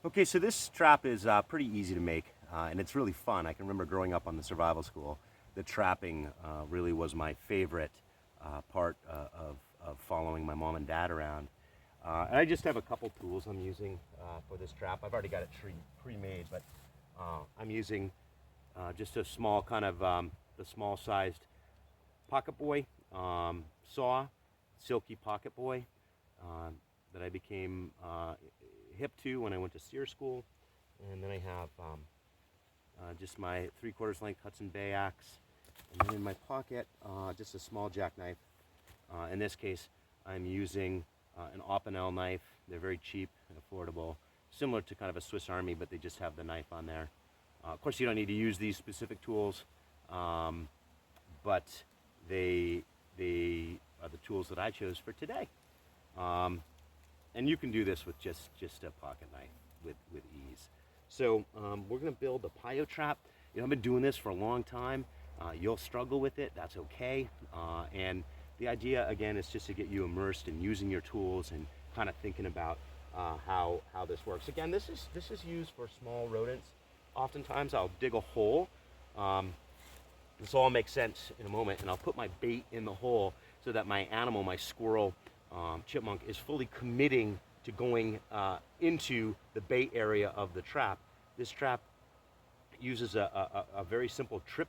Okay, so this trap is pretty easy to make, and it's really fun. I can remember growing up on the survival school, the trapping really was my favorite part of following my mom and dad around. And I just have a couple tools I'm using for this trap. I've already got it pre-made, but I'm using just a small kind of the small-sized pocket boy saw, silky pocket boy that I became hip to when I went to steer school. And then I have just my 3/4 length Hudson Bay axe. And then in my pocket, just a small jackknife. In this case, I'm using an Opinel knife. They're very cheap and affordable, similar to kind of a Swiss Army, but they just have the knife on there. Of course, you don't need to use these specific tools, but they are the tools that I chose for today. And you can do this with just a pocket knife with ease. So we're going to build a Pio trap. You know, I've been doing this for a long time. You'll struggle with it. That's okay. And the idea, again, is just to get you immersed in using your tools and kind of thinking about how this works. Again, this is used for small rodents. Oftentimes, I'll dig a hole. This all makes sense in a moment, and I'll put my bait in the hole so that my animal, my squirrel, chipmunk, is fully committing to going into the bait area of the trap. This trap uses a very simple trip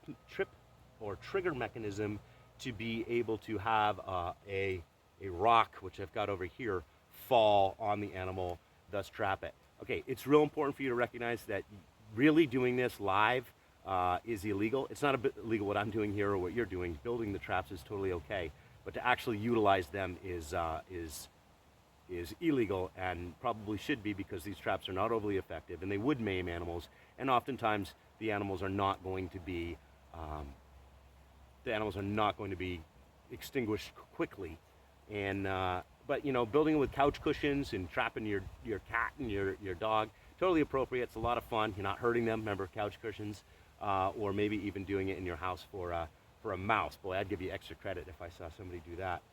or trigger mechanism to be able to have a rock, which I've got over here, fall on the animal, thus trap it. Okay, it's real important for you to recognize that really doing this live is illegal. It's not illegal what I'm doing here or what you're doing. Building the traps is totally okay, but to actually utilize them is illegal, and probably should be, because these traps are not overly effective and they would maim animals, and oftentimes the animals are not going to be extinguished quickly. And but you know, building with couch cushions and trapping your cat and your dog, totally appropriate. It's a lot of fun. You're not hurting them. Remember, couch cushions, or maybe even doing it in your house for a mouse. Boy, I'd give you extra credit if I saw somebody do that.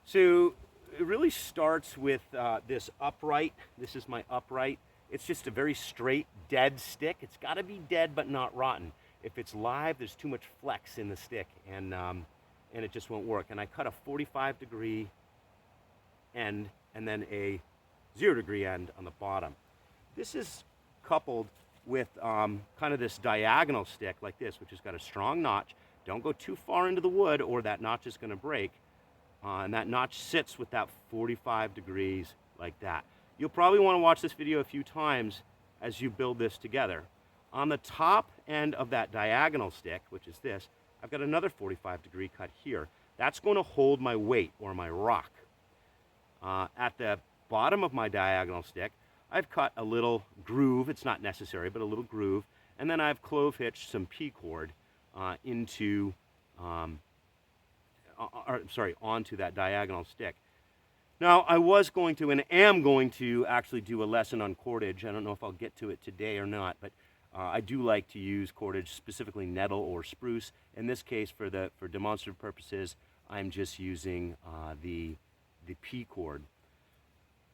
So it really starts with this upright. This is my upright. It's just a very straight, dead stick. It's got to be dead but not rotten. If it's live, there's too much flex in the stick, and it just won't work. And I cut a 45-degree end and then a 0-degree end on the bottom. This is coupled with kind of this diagonal stick like this, which has got a strong notch. Don't go too far into the wood or that notch is going to break. And that notch sits with that 45 degrees like that. You'll probably want to watch this video a few times as you build this together. On the top end of that diagonal stick, which is this, I've got another 45-degree cut here. That's going to hold my weight or my rock. At the bottom of my diagonal stick, I've cut a little groove. It's not necessary, but a little groove. And then I've clove hitched some P-cord onto that diagonal stick. Now, I was going to and am going to actually do a lesson on cordage. I don't know if I'll get to it today or not, but I do like to use cordage, specifically nettle or spruce. In this case, for demonstrative purposes, I'm just using the P-cord.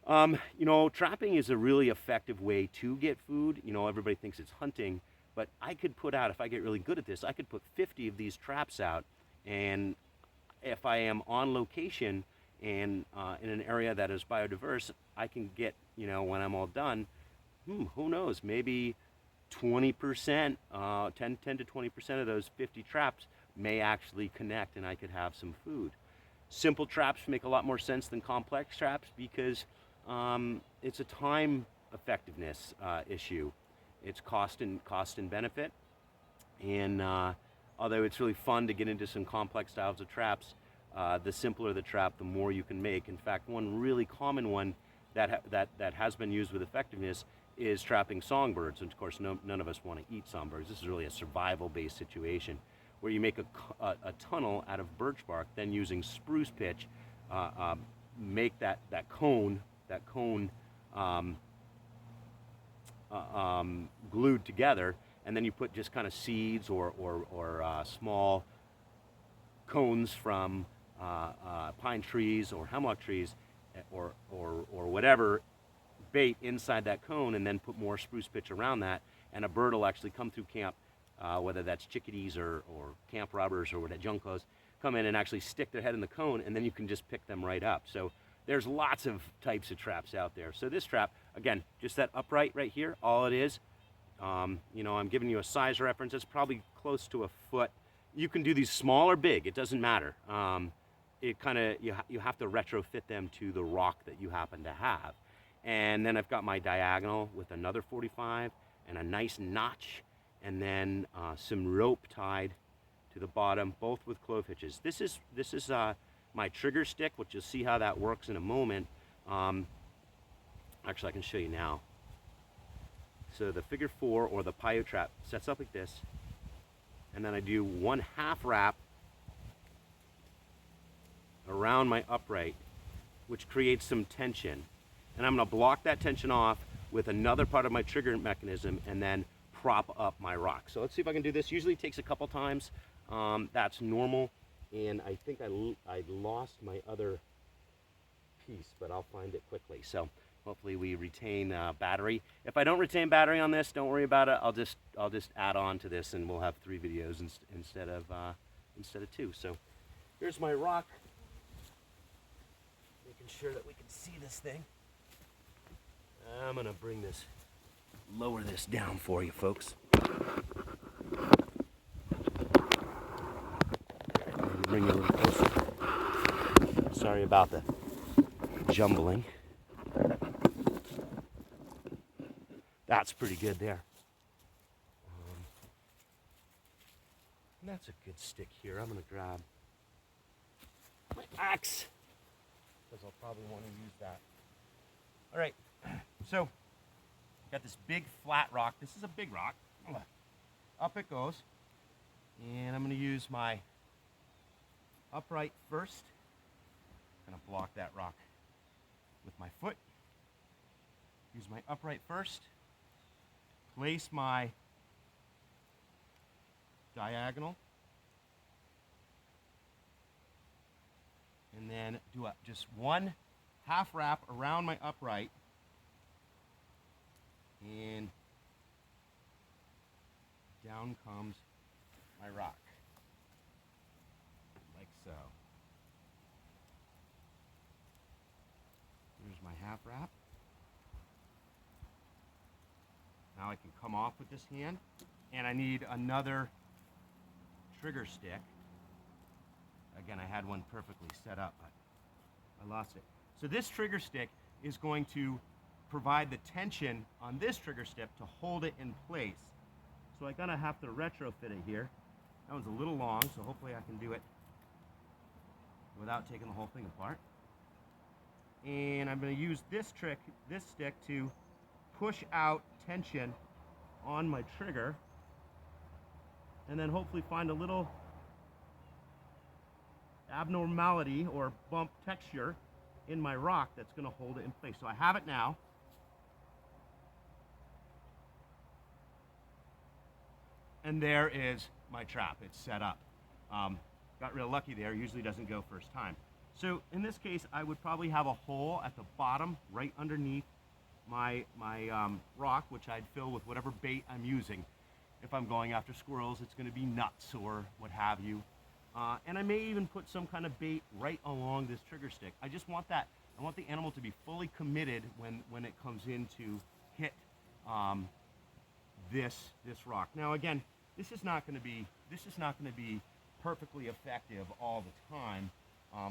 You know, trapping is a really effective way to get food. You know, everybody thinks it's hunting, but I could put out, if I get really good at this, I could put 50 of these traps out, and if I am on location and in an area that is biodiverse, I can get, you know, when I'm all done, who knows, maybe 20%, 10 to 20% of those 50 traps may actually connect, and I could have some food. Simple traps make a lot more sense than complex traps because it's a time effectiveness issue. It's cost and benefit, and although it's really fun to get into some complex styles of traps, the simpler the trap, the more you can make. In fact, one really common one that has been used with effectiveness is trapping songbirds. And of course, none of us want to eat songbirds. This is really a survival-based situation where you make a tunnel out of birch bark, then using spruce pitch, make that cone glued together, and then you put just kind of seeds or small cones from pine trees or hemlock trees or whatever bait inside that cone and then put more spruce pitch around that, and a bird will actually come through camp, whether that's chickadees or camp robbers or what, juncos, come in and actually stick their head in the cone, and then you can just pick them right up. So there's lots of types of traps out there. So this trap, again, just that upright right here, all it is, you know, I'm giving you a size reference. It's probably close to a foot. You can do these small or big, it doesn't matter. It kind of, you have to retrofit them to the rock that you happen to have. And then I've got my diagonal with another 45 and a nice notch, and then some rope tied to the bottom, both with clove hitches. This is my trigger stick, which you'll see how that works in a moment. Actually, I can show you now. So the figure 4 or the Pio trap sets up like this, and then I do 1/2 wrap around my upright, which creates some tension. And I'm gonna block that tension off with another part of my trigger mechanism and then prop up my rock. So let's see if I can do this. Usually it takes a couple times. That's normal. And I think I lost my other piece, but I'll find it quickly. So hopefully we retain battery. If I don't retain battery on this, don't worry about it. I'll just add on to this, and we'll have 3 videos instead of 2. So here's my rock. Making sure that we can see this thing. I'm gonna lower this down for you folks. Bring you a little closer. Sorry about the jumbling. That's pretty good there. And that's a good stick here. I'm gonna grab my axe, because I'll probably want to use that. All right, so got this big flat rock. This is a big rock. Up it goes. And I'm going to use my upright first. I'm going to block that rock with my foot. Use my upright first. Place my diagonal. And then do just 1/2 wrap around my upright, and down comes my rock, like so. Here's my 1/2 wrap. Now I can come off with this hand, and I need another trigger stick. Again, I had one perfectly set up, but I lost it. So this trigger stick is going to provide the tension on this trigger stick to hold it in place. So I'm gonna have to retrofit it here. That one's a little long, so hopefully I can do it without taking the whole thing apart. And I'm gonna use this stick to push out tension on my trigger, and then hopefully find a little abnormality or bump texture in my rock that's going to hold it in place. So I have it now. And there is my trap. It's set up. Got real lucky there. Usually doesn't go first time. So in this case, I would probably have a hole at the bottom right underneath my rock, which I'd fill with whatever bait I'm using. If I'm going after squirrels, it's going to be nuts or what have you. And I may even put some kind of bait right along this trigger stick. I just want that. I want the animal to be fully committed when it comes in to hit this rock. Now again, this is not going to be perfectly effective all the time.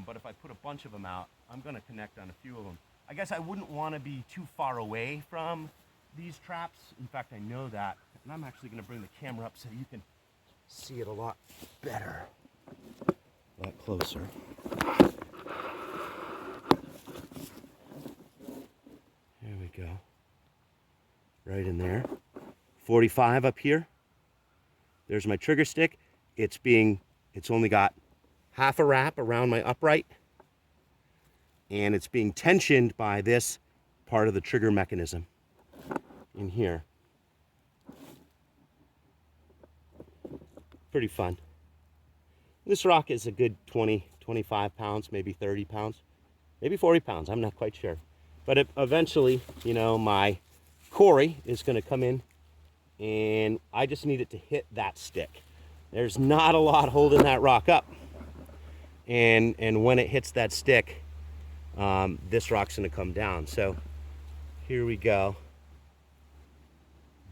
But if I put a bunch of them out, I'm going to connect on a few of them. I guess I wouldn't want to be too far away from these traps. In fact, I know that, and I'm actually going to bring the camera up so you can see it a lot better. A lot closer. There we go. Right in there. 45 up here. There's my trigger stick. It's only got 1/2 wrap around my upright, and it's being tensioned by this part of the trigger mechanism in here. Pretty fun. This rock is a good 20, 25 pounds, maybe 30 pounds, maybe 40 pounds. I'm not quite sure. But eventually, you know, my Corey is going to come in, and I just need it to hit that stick. There's not a lot holding that rock up. And when it hits that stick, this rock's going to come down. So here we go.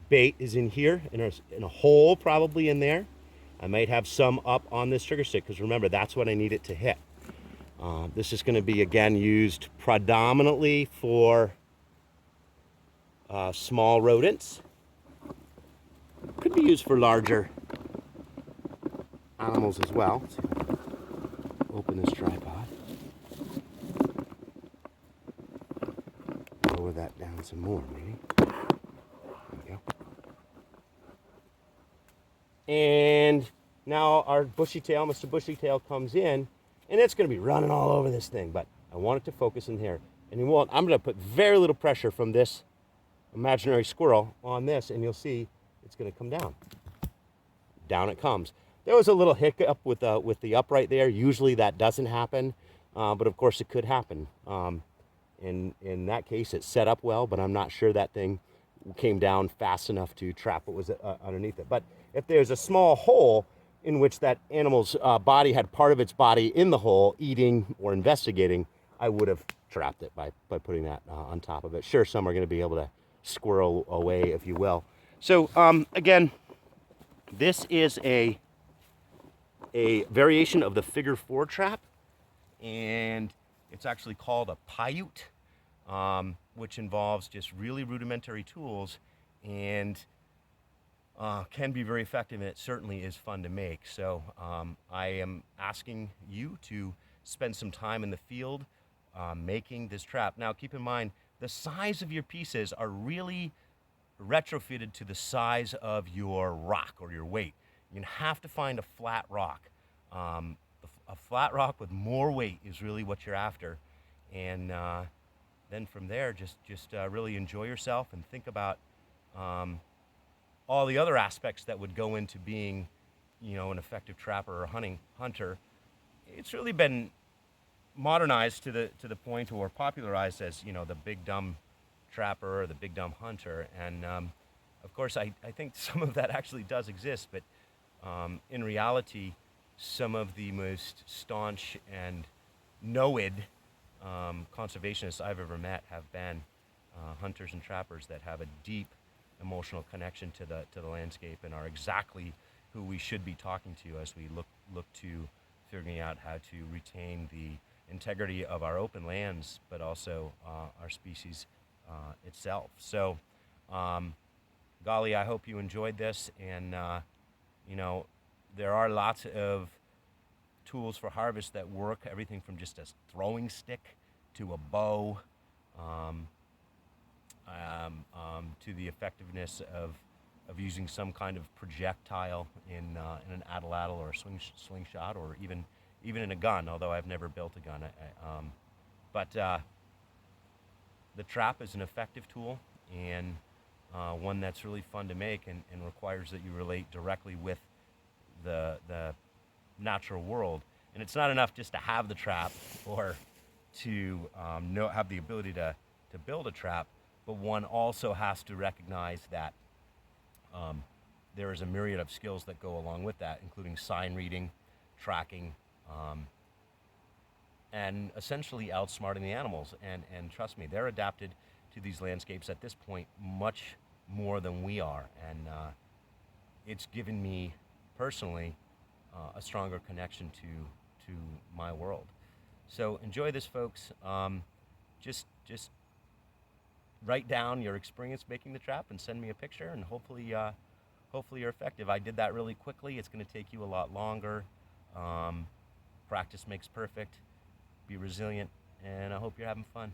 Bait is in here, in a hole probably in there. I might have some up on this trigger stick, because remember, that's what I need it to hit. This is going to be, again, used predominantly for small rodents. Could be used for larger animals as well. Let's see if I can open this tripod. Lower that down some more, maybe. There we go. And now our bushy tail, Mr. Bushy Tail, comes in, and it's going to be running all over this thing, but I want it to focus in here. And I'm going to put very little pressure from this imaginary squirrel on this, and you'll see it's going to come down. Down it comes. There was a little hiccup with the upright there. Usually that doesn't happen, but of course it could happen. In that case, it set up well, but I'm not sure that thing came down fast enough to trap what was underneath it. But if there's a small hole in which that animal's body had part of its body in the hole, eating or investigating, I would have trapped it by putting that on top of it. Sure, some are going to be able to squirrel away, if you will. So again, this is a variation of the figure 4 trap, and it's actually called a Paiute, which involves just really rudimentary tools, and can be very effective, and it certainly is fun to make. So I am asking you to spend some time in the field making this trap. Now keep in mind, the size of your pieces are really retrofitted to the size of your rock or your weight. You have to find a flat rock. A flat rock with more weight is really what you're after. And then from there, just really enjoy yourself and think about all the other aspects that would go into being, you know, an effective trapper or hunter. It's really been modernized to the point, or popularized as, you know, the big dumb trapper or the big dumb hunter. And of course, I think some of that actually does exist, but in reality, some of the most staunch and knowed conservationists I've ever met have been hunters and trappers that have a deep emotional connection to the landscape, and are exactly who we should be talking to as we look to figuring out how to retain the integrity of our open lands, but also our species itself. So, golly, I hope you enjoyed this, and you know, there are lots of tools for harvest that work, everything from just a throwing stick to a bow, to the effectiveness of using some kind of projectile in an atlatl or a slingshot, or even in a gun, although I've never built a gun. But the trap is an effective tool, and one that's really fun to make, and requires that you relate directly with the natural world. And it's not enough just to have the trap or to have the ability to build a trap, but one also has to recognize that there is a myriad of skills that go along with that, including sign reading, tracking, and essentially outsmarting the animals. And trust me, they're adapted to these landscapes at this point much more than we are. And it's given me personally a stronger connection to my world. So enjoy this, folks. Just write down your experience making the trap and send me a picture, and hopefully you're effective. I did that really quickly. It's going to take you a lot longer. Practice makes perfect. Be resilient, and I hope you're having fun.